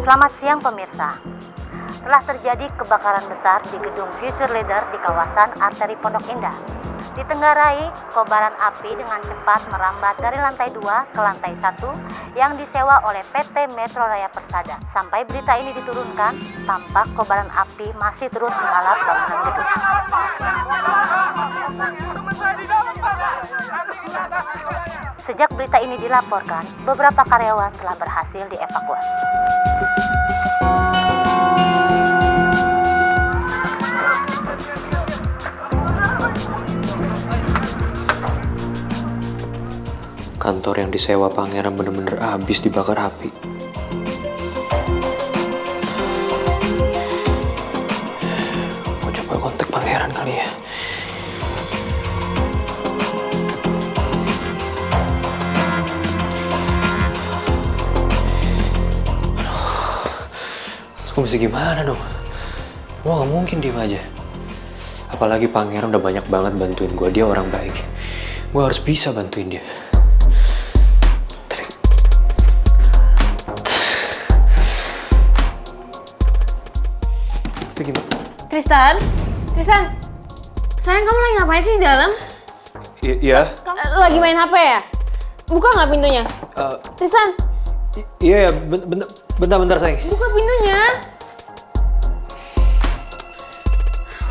Selamat siang pemirsa. Telah terjadi kebakaran besar di gedung Future Leader di kawasan Arteri Pondok Indah. Ditenggarai, kobaran api dengan cepat merambat dari lantai 2 ke lantai 1 yang disewa oleh PT Metro Raya Persada. Sampai berita ini diturunkan, tampak kobaran api masih terus melalap bangunan gedung. Sejak berita ini dilaporkan, beberapa karyawan telah berhasil dievakuasi. Kantor yang disewa pangeran bener-bener habis dibakar api. Mau coba kontak pangeran kali ya. Gue mesti gimana dong? Gue gak mungkin diem aja. Apalagi pangeran udah banyak banget bantuin gue. Dia orang baik. Gue harus bisa bantuin dia. Tapi gimana? Tristan, sayang kamu lagi ngapain sih di dalam? Iya. Lagi main HP ya? Buka nggak pintunya? Tristan, Iya, bentar sayang. buka pintunya.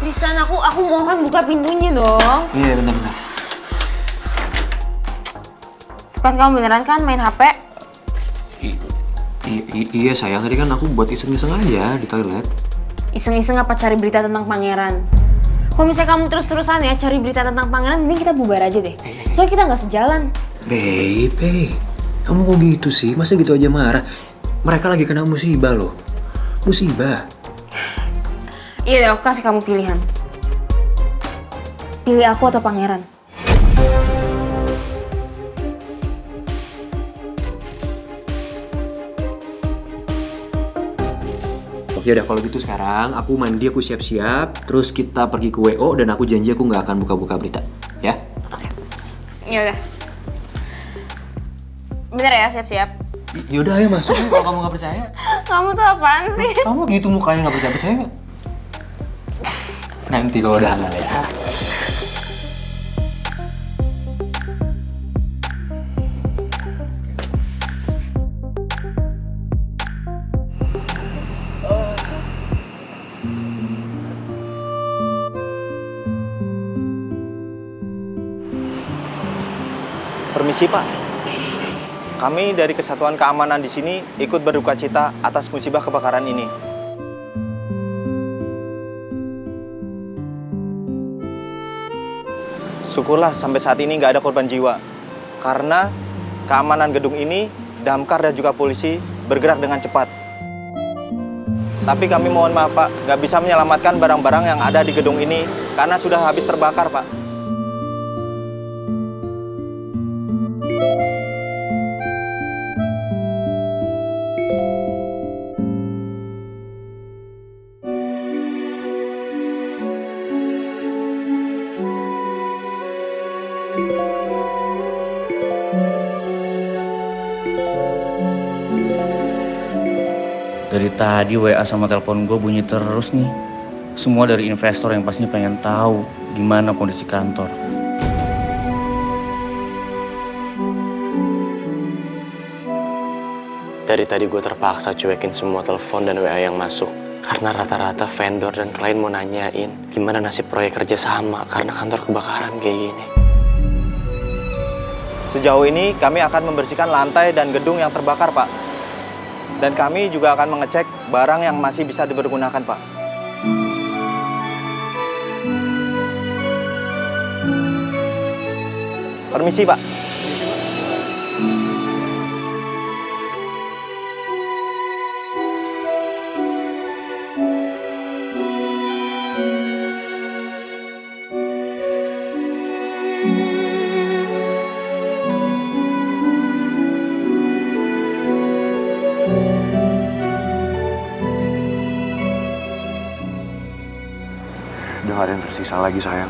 Tristan, aku mohon buka pintunya dong. Iya, bentar. Bukan kamu beneran kan main HP? Iya sayang, tadi kan aku buat iseng-iseng aja di toilet. Iseng-iseng apa cari berita tentang pangeran? Kalau misalnya kamu terus-terusan ya cari berita tentang pangeran, mending kita bubar aja deh. Soalnya kita nggak sejalan. Babe, kamu kok gitu sih? Masa gitu aja marah? Mereka lagi kena musibah loh. Musibah. Iya deh, aku kasih kamu pilihan. Pilih aku atau pangeran? Ya udah kalau gitu sekarang aku mandi, aku siap-siap, terus kita pergi ke WO dan aku janji aku nggak akan buka-buka berita, ya? Oke. Ya udah. Bener ya, siap-siap. Yaudah ayo masuk kalau kamu nggak percaya. Kamu tuh apaan sih? Kamu gitu mukanya nggak percaya? Nanti kalau udah halal ya. Permisi Pak, kami dari Kesatuan Keamanan di sini ikut berduka cita atas musibah kebakaran ini. Syukurlah sampai saat ini nggak ada korban jiwa, karena keamanan gedung ini, damkar dan juga polisi bergerak dengan cepat. Tapi kami mohon maaf Pak, nggak bisa menyelamatkan barang-barang yang ada di gedung ini karena sudah habis terbakar Pak. Dari tadi WA sama telepon gue bunyi terus nih. Semua dari investor yang pastinya pengen tahu gimana kondisi kantor. Dari tadi gue terpaksa cuekin semua telepon dan WA yang masuk. Karena rata-rata vendor dan klien mau nanyain gimana nasib proyek kerja sama karena kantor kebakaran kayak gini. Sejauh ini kami akan membersihkan lantai dan gedung yang terbakar Pak. Dan kami juga akan mengecek barang yang masih bisa dipergunakan Pak. Permisi Pak. Udah gak ada yang tersisa lagi sayang.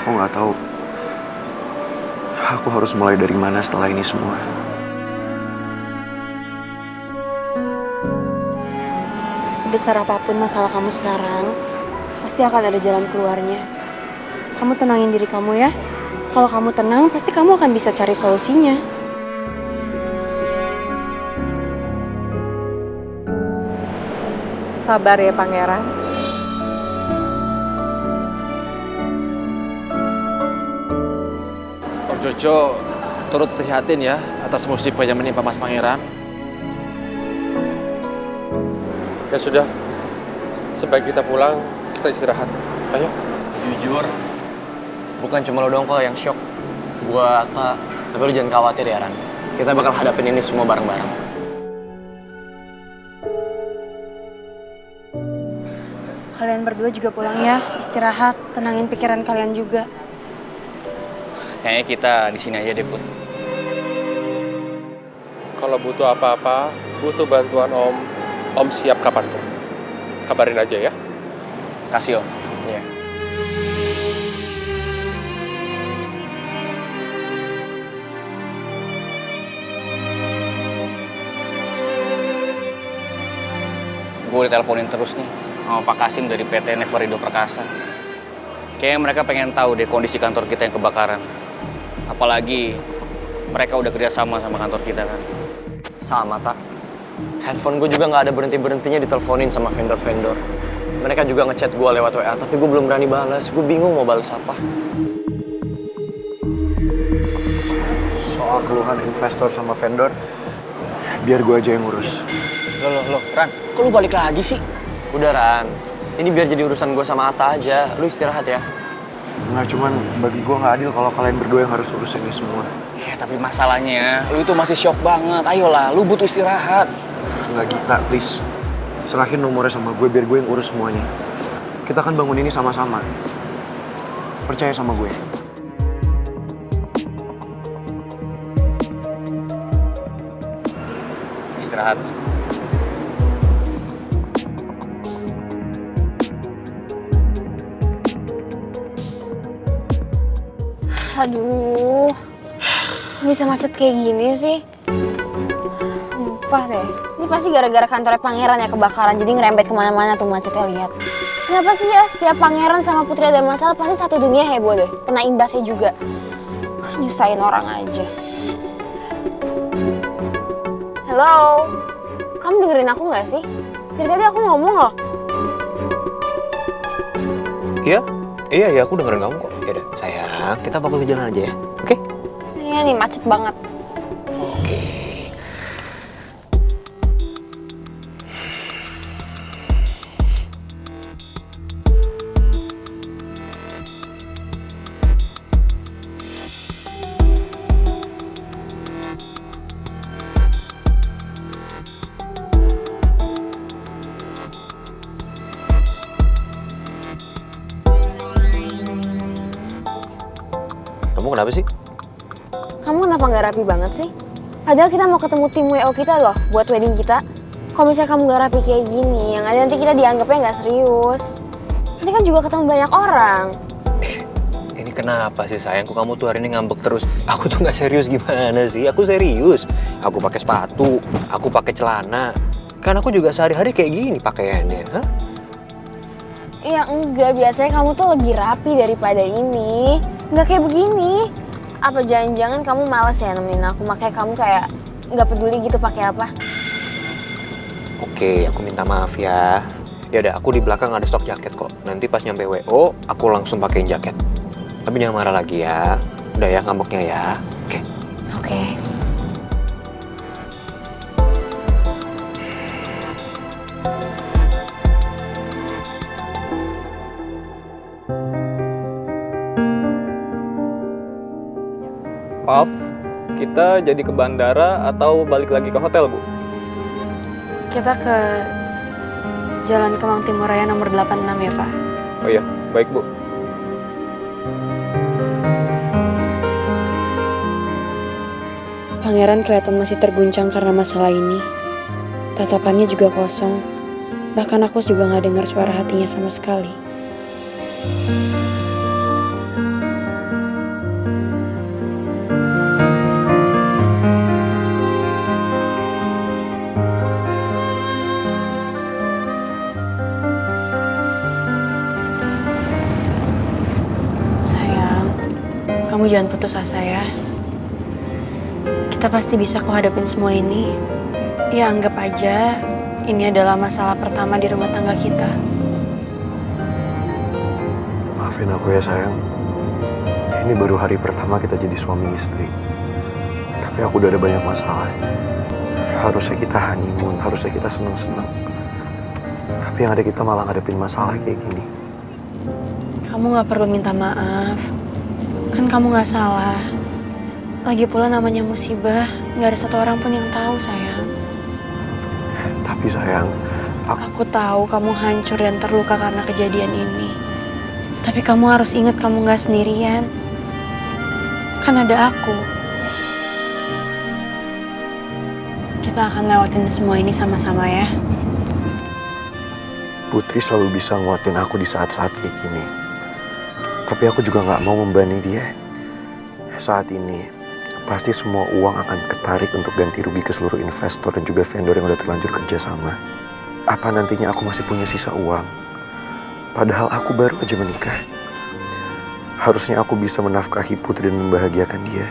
Aku nggak tahu aku harus mulai dari mana setelah ini semua. Sebesar apapun masalah kamu sekarang, pasti akan ada jalan keluarnya. Kamu tenangin diri kamu ya. Kalau kamu tenang, pasti kamu akan bisa cari solusinya. Sabar ya Pangeran. Om Jojo turut prihatin ya atas musibah yang menimpa Mas Pangeran. Ya sudah, sebaik kita pulang, kita istirahat. Ayo. Jujur, bukan cuma lo doang kok yang shock. Gua, Ata, tapi lo jangan khawatir ya, Ran. Kita bakal hadapin ini semua bareng-bareng. Kalian berdua juga pulang ya, istirahat, tenangin pikiran kalian juga. Kayaknya kita di sini aja deh, Put. Kalau butuh apa-apa, butuh bantuan Om siap kapanpun. Kabarin aja ya. Kasih, Om. Iya. Gue diteleponin terus nih sama Pak Kasim dari PT Neverindo Perkasa. Kayaknya mereka pengen tahu deh kondisi kantor kita yang kebakaran. Apalagi mereka udah kerjasama sama kantor kita kan. Sama, Tak. Handphone gue juga nggak ada berhenti-berhentinya diteleponin sama vendor-vendor. Mereka juga ngechat gue lewat WA, tapi gue belum berani balas. Gue bingung mau balas apa. Soal keluhan investor sama vendor, biar gue aja yang ngurus. Loh, Ran, kok lu balik lagi sih? Udah, Ran. Ini biar jadi urusan gue sama Atta aja. Lu istirahat ya. Nggak, cuman bagi gue nggak adil kalau kalian berdua yang harus urus ini semua. Ya, tapi masalahnya lu itu masih shock banget. Ayolah, lu butuh istirahat. Nggak, Gita, please. Serahin nomornya sama gue biar gue yang urus semuanya. Kita kan bangun ini sama-sama. Percaya sama gue. Istirahat. Aduh, kok bisa macet kayak gini sih? Sumpah deh, ini pasti gara-gara kantornya Pangeran ya kebakaran, jadi ngerembet kemana-mana tuh macetnya, lihat. Kenapa sih ya setiap Pangeran sama Putri ada masalah pasti satu dunia heboh deh, kena imbasnya juga. Nyusahin orang aja. Halo, kamu dengerin aku nggak sih? Dari tadi aku ngomong loh. Iya, aku dengerin kamu kok. Yaudah, sayang, kita fokus ke jalan aja ya, oke? Iya nih, macet banget. Oke. Kamu kenapa sih? Kamu kenapa nggak rapi banget sih? Padahal kita mau ketemu tim WO kita loh buat wedding kita. Kalau misalnya kamu nggak rapi kayak gini, yang ada nanti kita dianggapnya nggak serius. Nanti kan juga ketemu banyak orang. Ini kenapa sih sayang? Kok kamu tuh hari ini ngambek terus? Aku tuh nggak serius gimana sih? Aku serius. Aku pakai sepatu, aku pakai celana. Kan aku juga sehari-hari kayak gini pakaiannya, hah? Ya enggak, biasanya kamu tuh lebih rapi daripada ini. Nggak kayak begini. Apa jangan-jangan kamu malas ya nemenin aku, makanya kamu kayak nggak peduli gitu pakai apa? Oke, aku minta maaf ya. Ya udah, aku di belakang ada stok jaket kok. Nanti pas nyampe WO, aku langsung pakein jaket. Tapi jangan marah lagi ya. Udah ya ngambeknya ya. Oke. Oke. Maaf, kita jadi ke bandara atau balik lagi ke hotel, Bu? Kita ke Jalan Kemang Timur Raya nomor 86 ya, Pak. Oh iya, baik, Bu. Pangeran kelihatan masih terguncang karena masalah ini. Tatapannya juga kosong. Bahkan aku juga gak dengar suara hatinya sama sekali. Kamu jangan putus asa ya. Kita pasti bisa kok hadapin semua ini. Ya anggap aja ini adalah masalah pertama di rumah tangga kita. Maafin aku ya sayang. Ini baru hari pertama kita jadi suami istri. Tapi aku udah ada banyak masalah. Harusnya kita honeymoon, harusnya kita seneng-seneng. Tapi yang ada kita malah ngadepin masalah kayak gini. Kamu gak perlu minta maaf. Kan kamu gak salah. Lagi pula namanya musibah, gak ada satu orang pun yang tahu sayang. Tapi sayang, Aku tahu kamu hancur dan terluka karena kejadian ini. Tapi kamu harus ingat kamu gak sendirian. Kan ada aku. Kita akan lewatin semua ini sama-sama ya. Putri selalu bisa nguatin aku di saat-saat kayak gini. Tapi aku juga gak mau membebani dia. Saat ini, pasti semua uang akan ketarik untuk ganti rugi ke seluruh investor dan juga vendor yang udah terlanjur kerjasama. Apa nantinya aku masih punya sisa uang? Padahal aku baru aja menikah. Harusnya aku bisa menafkahi Putri dan membahagiakan dia.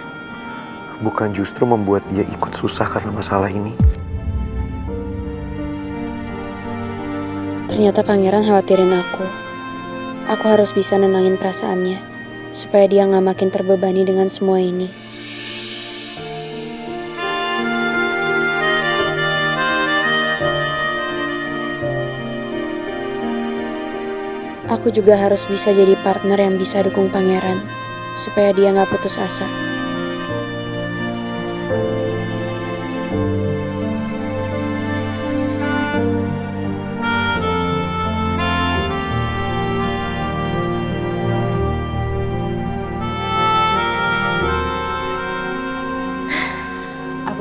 Bukan justru membuat dia ikut susah karena masalah ini. Ternyata pangeran khawatirin aku. Aku harus bisa nenangin perasaannya. Supaya dia gak makin terbebani dengan semua ini. Aku juga harus bisa jadi partner yang bisa dukung pangeran. Supaya dia gak putus asa.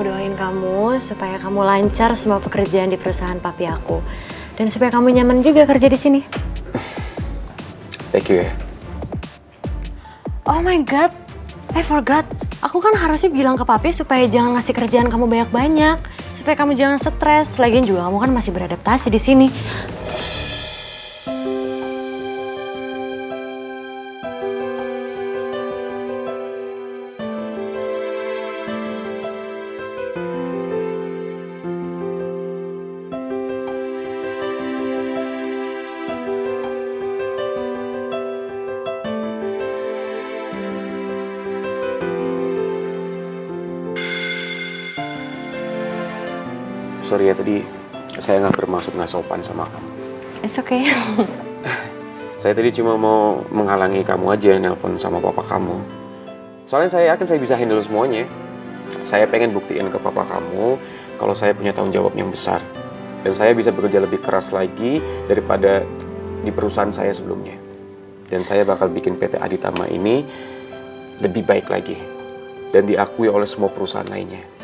Aku doain kamu supaya kamu lancar semua pekerjaan di perusahaan papi aku. Dan supaya kamu nyaman juga kerja di sini. Thank you ya. Oh my god, I forgot. Aku kan harusnya bilang ke papi supaya jangan ngasih kerjaan kamu banyak-banyak. Supaya kamu jangan stres. Lagian juga kamu kan masih beradaptasi di sini. Sorry ya, tadi saya nggak bermaksud nggak sopan sama kamu. It's okay. Saya tadi cuma mau menghalangi kamu aja nelpon sama papa kamu. Soalnya saya yakin saya bisa handle semuanya. Saya pengen buktiin ke papa kamu kalau saya punya tanggung jawab yang besar. Dan saya bisa bekerja lebih keras lagi daripada di perusahaan saya sebelumnya. Dan saya bakal bikin PT Aditama ini lebih baik lagi. Dan diakui oleh semua perusahaan lainnya.